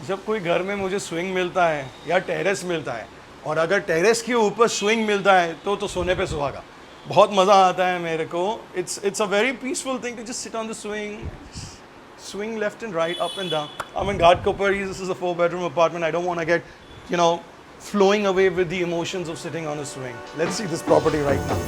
जब कोई घर में मुझे स्विंग मिलता है या टेरेस मिलता है, और अगर टेरेस के ऊपर स्विंग मिलता है तो सोने पे सुहागा। बहुत मज़ा आता है मेरे को। It's a very peaceful thing to just sit on the swing, swing left and right, up and down. I'm in Ghatkopar. This is a 4-bedroom apartment. I don't want to get, flowing away with the emotions of sitting on a swing. Let's see this property right now.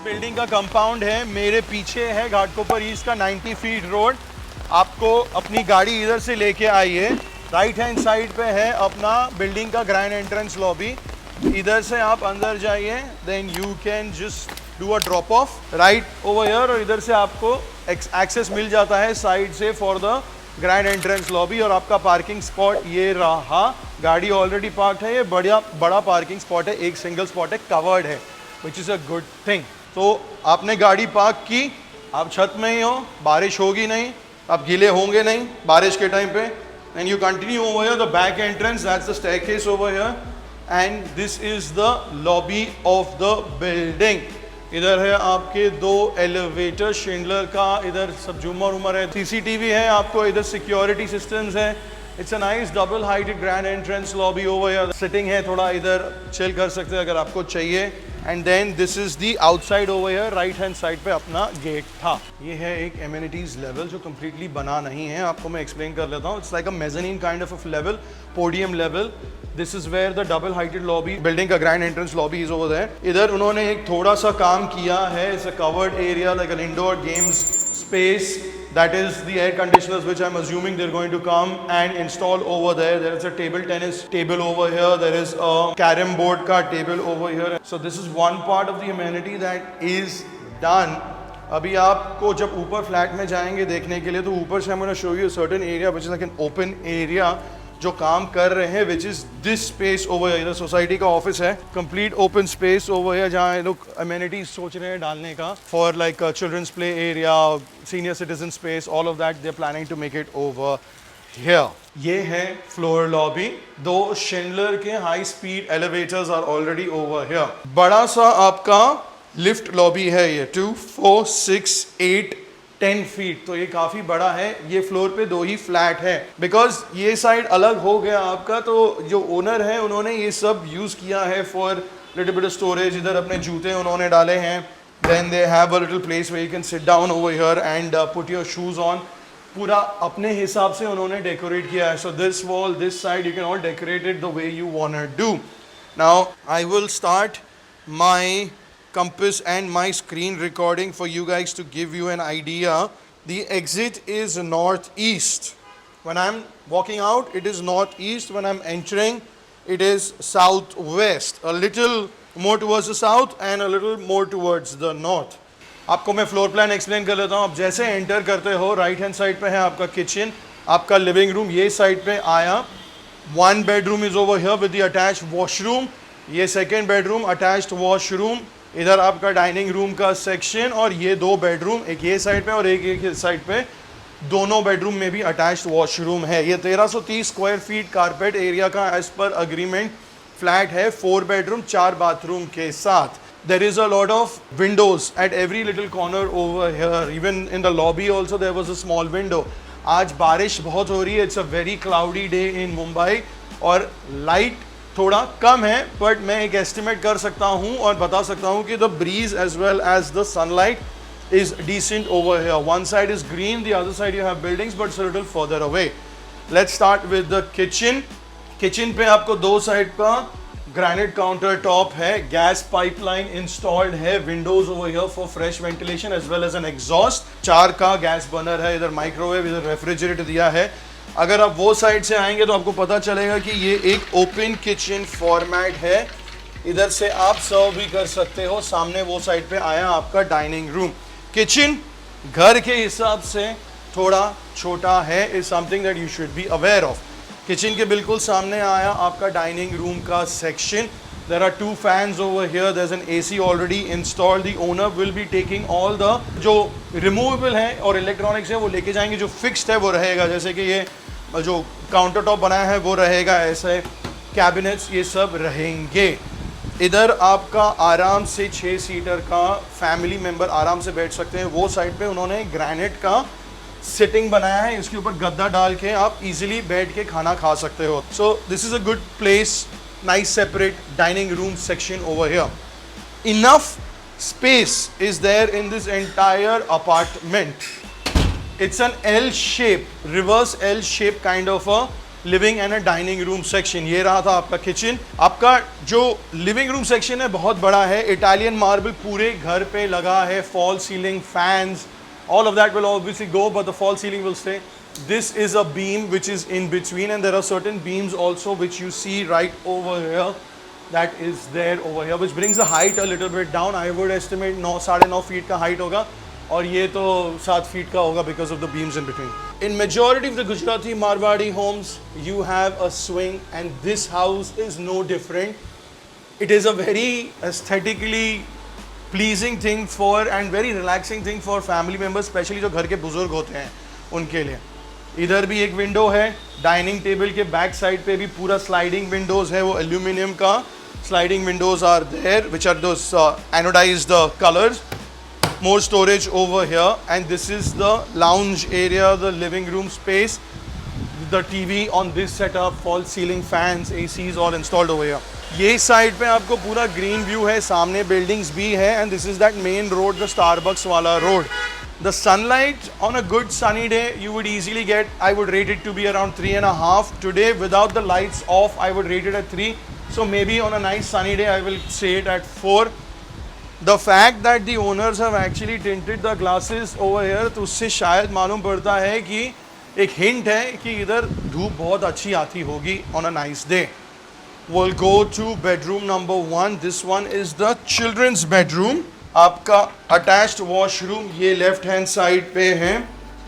Building का compound है, मेरे पीछे है Ghatkopar east का 90 feet road. आपको अपनी गाड़ी इधर से लेके आइए, राइट हैंड साइड पे है अपना बिल्डिंग का ग्रैंड एंट्रेंस लॉबी। इधर से आप अंदर जाइए, then you can just do a drop off right over here, और इधर से आपको एक्सेस मिल जाता है साइड से for the grand entrance lobby. और आपका पार्किंग स्पॉट ये रहा, गाड़ी ऑलरेडी पार्क्ड है, ये बड़ा पार्किंग स्पॉट है, एक सिंगल स्पॉट है, कवर्ड है, which is a good thing. तो आपने गाड़ी पार्क की, आप छत में ही हो, बारिश होगी नहीं, आप गीले होंगे नहीं बारिश के टाइम पे, and you continue over here the back entrance, that's the staircase over here, and this is the lobby of the building. इधर है आपके 2 एलिवेटर शिंडलर का, इधर सब झूमर उमर है, सीसीटीवी है आपको, इधर सिक्योरिटी सिस्टम्स है। It's a nice double heighted grand entrance lobby over here, sitting है, थोड़ा इधर चिल कर सकते हैं अगर आपको चाहिए। And then this is the outside over here, right hand side पे अपना गेट था। ये है एक एमिनिटीज लेवल जो कम्प्लीटली बना नहीं है, आपको मैं एक्सप्लेन कर लेता हूँ। It's like a mezzanine kind of level, podium level. This is where the double heighted lobby, building का grand entrance lobby is over there. इधर उन्होंने एक थोड़ा सा काम किया है, it's a covered area like an indoor games space, that is the air conditioners which I'm assuming they're going to come and install over there. There is a table tennis table over here, there is a carom board ka table over here. So this is one part of the amenity that is done. अभी आपको जब ऊपर flat में जाएंगे देखने के लिए, तो ऊपर से I'm going to show you a certain area which is like an open area जो काम कर रहे हैं, which is this space over here. इधर सोसाइटी का ऑफिस है, complete open space over here, जहाँ ये लोग अमेनिटीज सोच रहे हैं डालने का for like children's play area, senior citizen space, all of that they are planning to make it over here. ये है फ्लोर लॉबी, 2 शिंडलर के high speed elevators are already over here. बड़ा सा आपका लिफ्ट लॉबी है, ये 2, 4, 6, 8, 10 feet, तो ये काफ़ी बड़ा है। ये फ्लोर पे 2 ही फ्लैट है, बिकॉज ये साइड अलग हो गया आपका, तो जो ओनर है उन्होंने ये सब यूज़ किया है for little bit of storage. इधर अपने जूते उन्होंने डाले हैं, then they have a little place where you can sit down over here and put your shoes on. पूरा अपने हिसाब से उन्होंने डेकोरेट किया है। So this wall, this side, you can all decorate it the way you want to do. Now I will start my compass and my screen recording for you guys to give you an idea. The exit is northeast. When I'm walking out, it is northeast. When I'm entering, it is southwest. A little more towards the south and a little more towards the north. आपको मैं floor plan explain कर लेता हूँ। आप जैसे enter करते हो, right hand side पे है आपका किचन, आपका लिविंग रूम ये साइड पे आया। 1 bedroom is over here with the attached washroom. ये 2nd bedroom, attached washroom। इधर आपका डाइनिंग रूम का सेक्शन, और ये 2 बेडरूम, एक ये साइड पे और एक साइड पे, दोनों बेडरूम में भी अटैच्ड वॉशरूम है। ये 1330 स्क्वायर फीट कारपेट एरिया का एज पर अग्रीमेंट फ्लैट है, 4 बेडरूम 4 बाथरूम के साथ। There is a lot of windows at every little corner over here. Even in the lobby also there was a small window. आज बारिश बहुत हो रही है, it's a very cloudy day in Mumbai, और light थोड़ा कम है, बट मैं एक एस्टिमेट कर सकता हूँ और बता सकता हूँ कि the breeze as well as the sunlight is decent over here. One side is green, the other side you have buildings but a little further away. Let's start with the kitchen. Kitchen पे आपको 2 side का granite counter top है, gas pipeline installed है, windows over here for fresh ventilation as well as an exhaust. 4 का gas burner है, इधर microwave, इधर refrigerator दिया है। अगर आप वो साइड से आएंगे तो आपको पता चलेगा कि ये एक ओपन किचन फॉर्मेट है। इधर से आप सर्व भी कर सकते हो। सामने वो साइड पे आया आपका डाइनिंग रूम। किचन घर के हिसाब से थोड़ा छोटा है, is something that you should be aware of. Kitchen के बिल्कुल सामने आया आपका डाइनिंग रूम का section. There are 2 fans over here. There's an AC already installed. The owner will be taking all the जो removable है और electronics है वो लेके जाएंगे. जो fixed है वो रहेगा, जैसे कि ये जो काउंटर टॉप बनाया है वो रहेगा, ऐसे कैबिनेट्स ये सब रहेंगे. इधर आपका आराम से 6 सीटर का फैमिली मेंबर आराम से बैठ सकते हैं. वो साइड पे उन्होंने ग्रेनाइट का सिटिंग बनाया है, इसके ऊपर गद्दा डाल के आप इजीली बैठ के खाना खा सकते हो. So this is a good place. Nice separate dining room section over here. Enough space is there in this entire apartment. It's an L shape, reverse L shape kind of a living and a dining room section. ये रहा था आपका kitchen. आपका जो living room section है बहुत बड़ा है. इटालियन मार्बल पूरे घर पे लगा है. Fall ceiling, fans, all of that will obviously go, but the fall ceiling will stay. This is a beam which is in between, and there are certain beams also which you see right over here, that is there over here, which brings the height a little bit down. I would estimate 9.5 feet का height होगा, और ये तो 7 feet का होगा because of the beams in between. In majority of the Gujarati Marwadi homes, you have a swing, and this house is no different. It is a very aesthetically pleasing thing for and very relaxing thing for family members, especially जो घर के बुजुर्ग होते हैं उनके लिए. इधर भी एक विंडो है. डाइनिंग टेबल के बैक साइड पे भी पूरा स्लाइडिंग विंडोज है, वो एल्यूमिनियम का sliding windows are there which are those anodized colours. More storage over here, and this is the lounge area, the living room space. The TV on this setup, fall ceiling fans, ACs all installed over here. ये side पे आपको पूरा green view है, सामने buildings भी है, and this is that main road, the Starbucks वाला road. The sunlight on a good sunny day you would easily get, I would rate it to be around 3.5. Today without the lights off I would rate it at 3. So maybe on a nice sunny day I will say it at 4. The fact that the owners have actually tinted the glasses over here, तो उससे शायद मालूम पड़ता है कि एक hint है कि इधर धूप बहुत अच्छी आती होगी on a nice day. We'll go to bedroom number 1. This one is the children's bedroom. आपका अटैच्ड वॉशरूम ये लेफ्ट हैंड साइड पे है.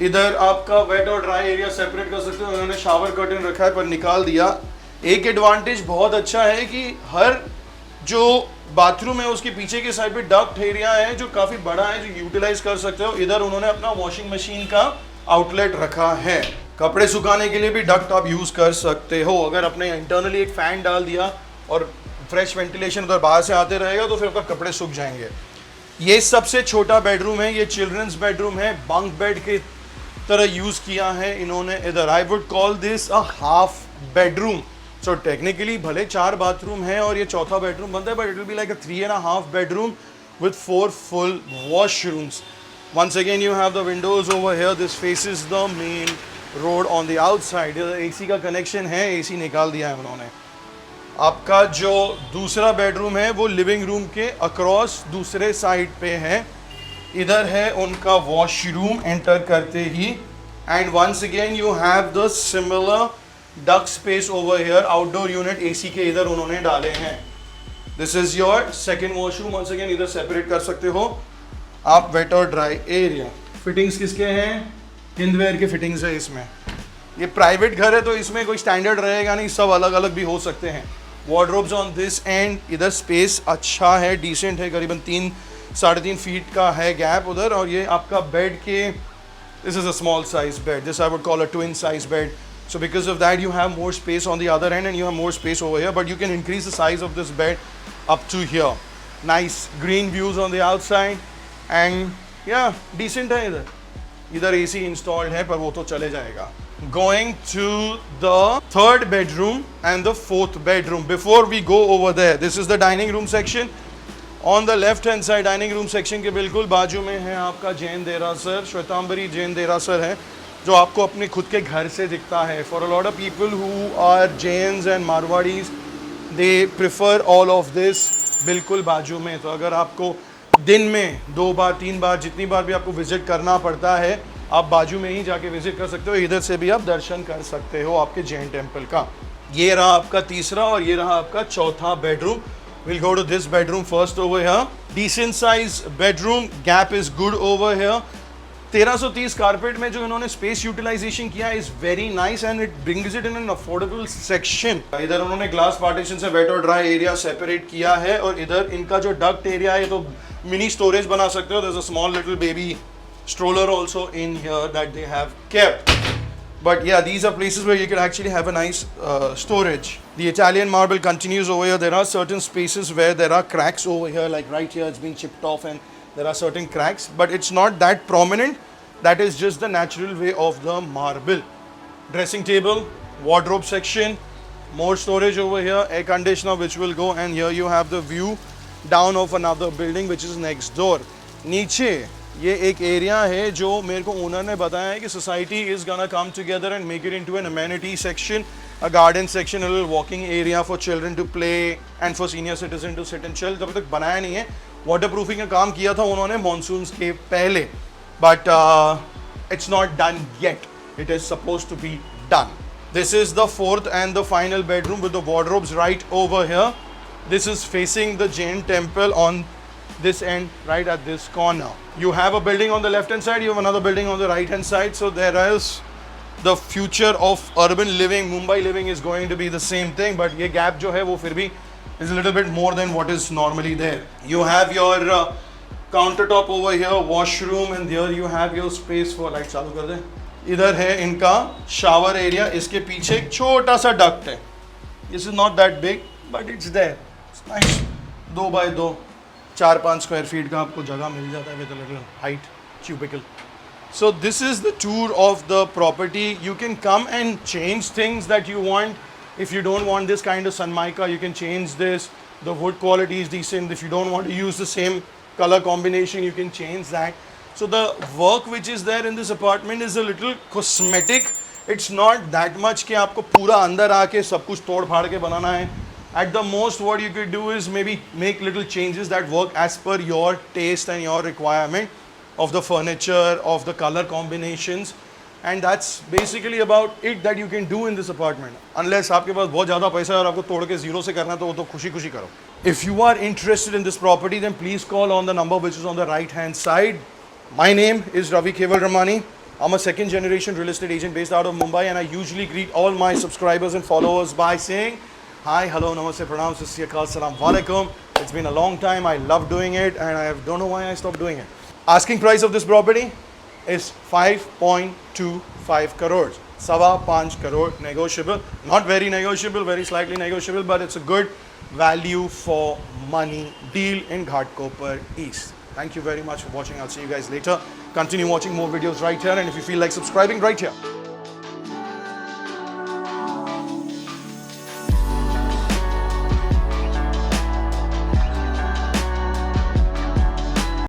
इधर आपका वेट और ड्राई एरिया सेपरेट कर सकते हो. उन्होंने शावर कर्टन रखा है पर निकाल दिया. एक एडवांटेज बहुत अच्छा है कि हर जो बाथरूम है उसके पीछे के साइड पे डक्ट एरिया है जो काफ़ी बड़ा है, जो यूटिलाइज कर सकते हो. इधर उन्होंने अपना वॉशिंग मशीन का आउटलेट रखा है. कपड़े सुखाने के लिए भी डक्ट आप यूज़ कर सकते हो. अगर अपने इंटरनली एक फ़ैन डाल दिया और फ्रेश वेंटिलेशन उधर बाहर से आते रहेगा तो फिर आपका कपड़े सूख जाएंगे. ये सबसे छोटा बेडरूम है, ये चिल्ड्रंस बेडरूम है. बंक बेड की तरह यूज़ किया है इन्होंने इधर. I would call this a half bedroom. So technically भले 4 बाथरूम है और ये चौथा बेडरूम बनता है, but it will be like a 3.5 bedroom with 4 full washrooms. Once again you have the windows over here. This faces the main road on the outside. AC का connection है, AC निकाल दिया है उन्होंने. आपका जो दूसरा बेडरूम है वो लिविंग रूम के अक्रॉस दूसरे साइड पे है. इधर है उनका वॉशरूम एंटर करते ही, and once again you have the similar duct space over here. Outdoor unit AC के इधर उन्होंने डाले हैं. This is your second washroom. Once again इधर सेपरेट कर सकते हो आप वेट और ड्राई एरिया. फिटिंग्स किसके हैं? हिंदवेयर के फिटिंग्स है इसमें. ये प्राइवेट घर है तो इसमें कोई स्टैंडर्ड रहेगा नहीं, सब अलग अलग भी हो सकते हैं. Wardrobes on this and. इधर स्पेस अच्छा है, डिसेंट है, करीबन 3-3.5 फीट का है गैप उधर. और ये आपका बेड के, this is a small size bed. This I would call a twin size bed. So because of that you have more space on the other end and you have more space over here, but you can increase the size of this bed up to here. Nice green views on the outside and yeah, decent है इधर. इधर AC installed है पर वो तो चले जाएगा. Going to the third bedroom and the fourth bedroom. Before we go over there, this is the dining room section. On the left hand side dining room section के बिल्कुल बाजू में है आपका जैन देरासर. श्वेतांबरी जैन देरासर है जो आपको अपने खुद के घर से दिखता है. For a lot of people who are Jains and Marwaris, they prefer all of this बिल्कुल बाजू में. तो अगर आपको दिन में 2 बार 3 बार जितनी बार भी आपको विजिट करना पड़ता है, आप बाजू में ही जाके विजिट कर सकते हो. इधर से भी आप दर्शन कर सकते हो आपके जैन टेम्पल का. ये रहा आपका तीसरा और ये रहा आपका चौथा bedroom. Will go to this bedroom first over here. Decent size bedroom, gap is good over here. 1330 carpet में जो इन्होंने स्पेस यूटिलाइजेशन किया is very nice and it brings it in an affordable section. इधर उन्होंने glass partition से wet और dry area separate किया है और इधर इनका जो डक्ट एरिया है तो मिनी स्टोरेज बना सकते हो। There is a small little baby stroller also in here that they have kept. But yeah, these are places where you can actually have a nice storage. The Italian marble continues over here. There are certain spaces where there are cracks over here, like right here it's being chipped off and there are certain cracks, but it's not that prominent. That is just the natural way of the marble. Dressing table, wardrobe section, more storage over here, air conditioner which will go, and here you have the view down of another building which is next door. नीचे ये एक area है जो मेरे को owner ने बताया है कि society is gonna come together and make it into an amenity section, a garden section, a little walking area for children to play and for senior citizen to sit and chill. जब तक बनाया नहीं है, water proofing का काम किया था उन्होंने मॉनसून्स के पहले, but it's not done yet, it is suppose to be done. This is the fourth and the final bedroom with the wardrobes right over here. This is facing the Jain temple on this end, right at this corner. You have a building on the left hand side, you have another building on the right hand side. So there is the future of urban living. Mumbai living is going to be the same thing, but ये gap जो है वो फिर भी is a little bit more than what is normally there. You have your countertop over here, washroom, and there you have your space for light चालू कर दे। इधर है इनका shower area, इसके पीछे एक छोटा सा duct है। This is not that big, but it's there. It's nice. 2 by 2, 4-5 square feet का आपको जगह मिल जाता है with a little height cubicle. So this is the tour of the property. You can come and change things that you want. If you don't want this kind of Sanmaika, you can change this. The wood quality is decent. If you don't want to use the same color combination, you can change that. So the work which is there in this apartment is a little cosmetic. It's not that much कि आपको पूरा अंदर आके सब कुछ तोड़ फाड़ के बनाना है. At the most, what you could do is maybe make little changes that work as per your taste and your requirement of the furniture, of the color combinations, and that's basically about it that you can do in this apartment. Unless आपके पास बहुत ज़्यादा पैसा है और आपको तोड़ के zero से करना है तो वो तो खुशी-खुशी करो. If you are interested in this property, then please call on the number which is on the right hand side. My name is Ravi Keval Ramani. I'm a second generation real estate agent based out of Mumbai, and I usually greet all my subscribers and followers by saying hi, hello, namaste, pranam, sat sri akal, salam alaikum. It's been a long time. I love doing it, and I don't know why I stopped doing it. Asking price of this property is 5.25 crores. 5.25 crore negotiable. Not very negotiable, very slightly negotiable, but it's a good value for money deal in Ghatkopar East. Thank you very much for watching. I'll see you guys later. Continue watching more videos right here, and if you feel like subscribing, right here.